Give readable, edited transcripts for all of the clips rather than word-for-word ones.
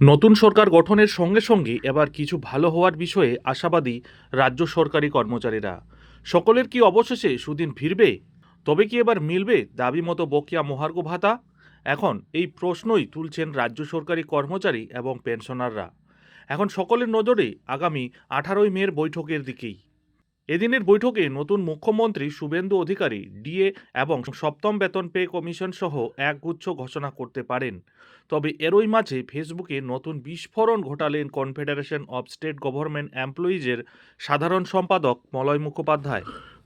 নতুন সরকার গঠনের সঙ্গে সঙ্গে এবার কিছু ভালো হওয়ার বিষয়ে আশাবাদী রাজ্য সরকারি কর্মচারীরা। সকলের কি অবশেষে সুদিন ফিরবে? তবে কি এবার মিলবে দাবি মতো বকেয়া মহার্ঘ ভাতা? এখন এই প্রশ্নই তুলছেন রাজ্য সরকারি কর্মচারী এবং পেনশনাররা। এখন সকলের নজরে আগামী 18ই মের বৈঠকের দিকেই। এদিনের বৈঠকে নতুন মুখ্যমন্ত্রী শুভেন্দু অধিকারী ডিএ এবং সপ্তম বেতন পে কমিশন সহ একগুচ্ছ ঘোষণা করতে পারেন। তবে এরই মাঝে ফেসবুকে নতুন বিস্ফোরণ ঘটালেন কনফেডারেশন অব স্টেট গভর্নমেন্ট এমপ্লয়িজের সাধারণ সম্পাদক মলয় মুখোপাধ্যায়।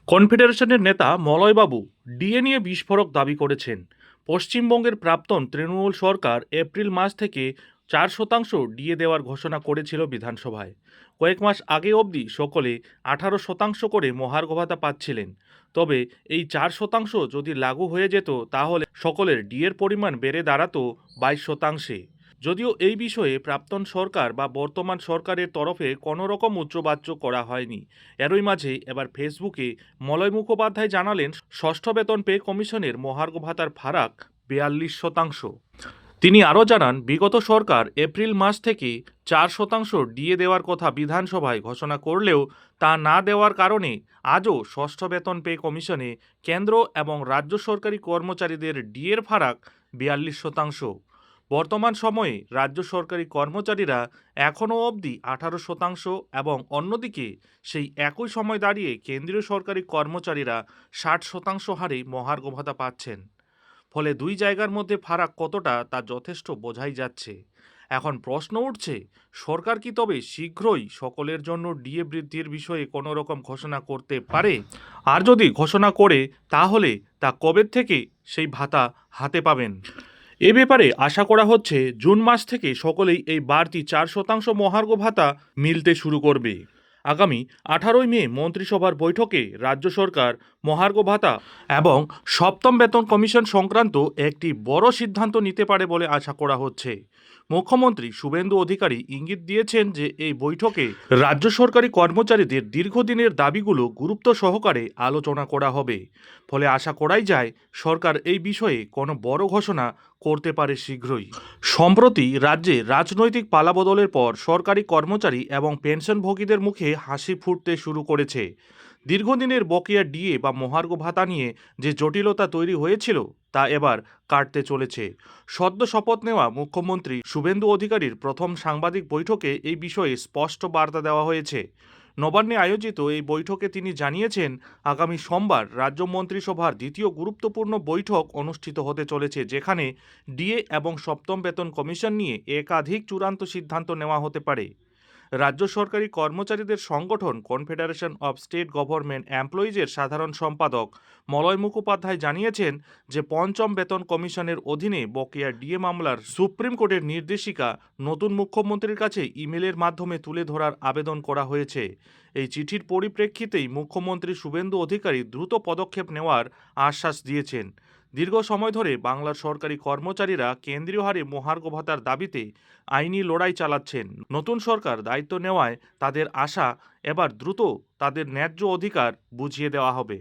কনফেডারেশনের নেতা মলয়বাবু ডিএ নিয়ে বিস্ফোরক দাবি করেছেন। পশ্চিমবঙ্গের প্রাক্তন তৃণমূল সরকার এপ্রিল মাস থেকে 4% ডিএ দেওয়ার ঘোষণা করেছিল বিধানসভায়। কয়েক মাস আগে অবধি সকলে 18% করে মহার্ঘ ভাতা পাচ্ছিলেন। তবে এই 4% যদি লাগু হয়ে যেত তাহলে সকলের ডিএর পরিমাণ বেড়ে দাঁড়াতো 22%। যদিও এই বিষয়ে প্রাক্তন সরকার বা বর্তমান সরকারের তরফে কোনো রকম উচ্চবাচ্য করা হয়নি। এরই মাঝে এবার ফেসবুকে মলয় মুখোপাধ্যায় জানালেন, ষষ্ঠ বেতন পে কমিশনের মহার্ঘ ভাতার ফারাক 42%। তিনি আরও জানান, বিগত সরকার এপ্রিল মাস থেকে 4% ডিএ দেওয়ার কথা বিধানসভায় ঘোষণা করলেও তা না দেওয়ার কারণে আজও ষষ্ঠ বেতন পে কমিশনে কেন্দ্র এবং রাজ্য সরকারি কর্মচারীদের ডিএর ফারাক 42%। বর্তমান সময়ে রাজ্য সরকারি কর্মচারীরা এখনও অবধি 18% এবং অন্যদিকে সেই একই সময় দাঁড়িয়ে কেন্দ্রীয় সরকারি কর্মচারীরা 60% হারে মহার্ঘ ভাতা পাচ্ছেন। ফলে দুই জায়গার মধ্যে ফারাক কতটা তা যথেষ্ট বোঝাই যাচ্ছে। এখন প্রশ্ন উঠছে, সরকার কি তবে শীঘ্রই সকলের জন্য ডিএ বৃদ্ধির বিষয়ে কোনো রকম ঘোষণা করতে পারে? আর যদি ঘোষণা করে তাহলে তা কবে থেকে সেই ভাতা হাতে পাবেন? এ ব্যাপারে আশা করা হচ্ছে জুন মাস থেকে সকলেই এই বাড়তি 4% মহার্ঘ ভাতা মিলতে শুরু করবে। আগামী 18ই মে মন্ত্রিসভার বৈঠকে রাজ্য সরকার মহার্ঘ ভাতা এবং সপ্তম বেতন কমিশন সংক্রান্ত একটি বড় সিদ্ধান্ত নিতে পারে বলে আশা করা হচ্ছে। মুখ্যমন্ত্রী শুভেন্দু অধিকারী ইঙ্গিত দিয়েছেন যে এই বৈঠকে রাজ্য সরকারি কর্মচারীদের দীর্ঘদিনের দাবিগুলো গুরুত্ব সহকারে আলোচনা করা হবে। ফলে আশা করাই যায় সরকার এই বিষয়ে কোনো বড় ঘোষণা করতে পারে শীঘ্রই। সম্প্রতি রাজ্যে রাজনৈতিক পালাবদলের পর সরকারি কর্মচারী এবং পেনশনভোগীদের মুখে হাসি ফুটতে শুরু করেছে। দীর্ঘদিনের বকেয়া ডিএ বা মহার্ঘ ভাতা নিয়ে যে জটিলতা তৈরি হয়েছিল তা এবার কাটতে চলেছে। সদ্য শপথ নেওয়া মুখ্যমন্ত্রী শুভেন্দু অধিকারীর প্রথম সাংবাদিক বৈঠকে এই বিষয়ে স্পষ্ট বার্তা দেওয়া হয়েছে। নবান্নে আয়োজিত এই বৈঠকে তিনি জানিয়েছেন, আগামী সোমবার রাজ্য মন্ত্রিসভার দ্বিতীয় গুরুত্বপূর্ণ বৈঠক অনুষ্ঠিত হতে চলেছে, যেখানে ডিএ এবং সপ্তম বেতন কমিশন নিয়ে একাধিক চূড়ান্ত সিদ্ধান্ত নেওয়া হতে পারে। রাজ্য সরকারি কর্মচারীদের সংগঠন কনফেডারেশন অব স্টেট গভর্নমেন্ট এমপ্লয়িজের সাধারণ সম্পাদক মলয় মুখোপাধ্যায় জানিয়েছেন যে পঞ্চম বেতন কমিশনের অধীনে বকেয়া ডিএ মামলার সুপ্রিম কোর্টের নির্দেশিকা নতুন মুখ্যমন্ত্রীর কাছে ইমেলের মাধ্যমে তুলে ধরার আবেদন করা হয়েছে। এই চিঠির পরিপ্রেক্ষিতেই মুখ্যমন্ত্রী শুভেন্দু অধিকারী দ্রুত পদক্ষেপ নেওয়ার আশ্বাস দিয়েছেন। দীর্ঘ সময় ধরে বাংলার সরকারি কর্মচারীরা কেন্দ্রীয় হারে মহার্ঘ ভাতার দাবিতে আইনি লড়াই চালাচ্ছেন। নতুন সরকার দায়িত্ব নেওয়ায় তাদের আশা এবার দ্রুত তাদের ন্যায্য অধিকার বুঝিয়ে দেওয়া হবে।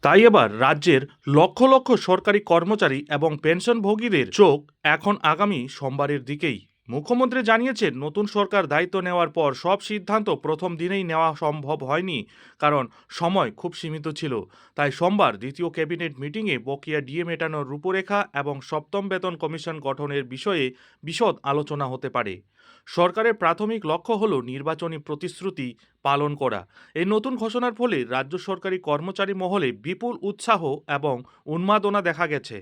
তাই এবার রাজ্যের লক্ষ লক্ষ সরকারি কর্মচারী এবং পেনশনভোগীদের চোখ এখন আগামী সোমবারের দিকেই। মুখ্যমন্ত্রী জানিয়েছেন, নতুন সরকার দায়িত্ব নেওয়ার পর সব সিদ্ধান্ত প্রথম দিনেই নেওয়া সম্ভব হয়নি, কারণ সময় খুব সীমিত ছিল। তাই সোমবার দ্বিতীয় ক্যাবিনেট মিটিংয়ে বকেয়া ডিএ মেটানোর রূপরেখা এবং সপ্তম বেতন কমিশন গঠনের বিষয়ে বিশদ আলোচনা হতে পারে। সরকারের প্রাথমিক লক্ষ্য হল নির্বাচনী প্রতিশ্রুতি পালন করা। এই নতুন ঘোষণার ফলে রাজ্য সরকারি কর্মচারী মহলে বিপুল উৎসাহ এবং উন্মাদনা দেখা গেছে।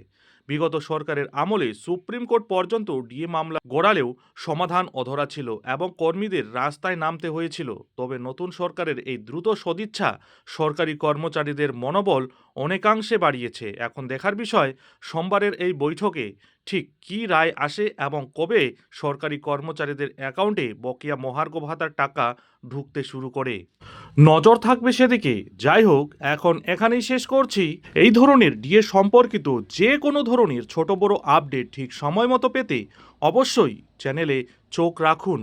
বিগত সরকারের আমলে সুপ্রিম কোর্ট পর্যন্ত ডিএ মামলা গড়ালেও সমাধান অধরা ছিল এবং কর্মীদের রাস্তায় নামতে হয়েছিল। তবে নতুন সরকারের এই দ্রুত সদিচ্ছা সরকারি কর্মচারীদের মনোবল অনেকাংশে বাড়িয়েছে। এখন দেখার বিষয় সোমবারের এই বৈঠকে ঠিক কী রায় আসে এবং কবে সরকারি কর্মচারীদের অ্যাকাউন্টে বকেয়া মহার্ঘ ভাতার টাকা ঢুকতে শুরু করে। নজর থাকবে সেদিকে। যাই হোক, এখন এখানেই শেষ করছি। এই ধরনের ডিএ সম্পর্কিত যে কোনো ধরনের ছোট বড় আপডেট ঠিক সময় মতো পেতে অবশ্যই চ্যানেলে চোখ রাখুন।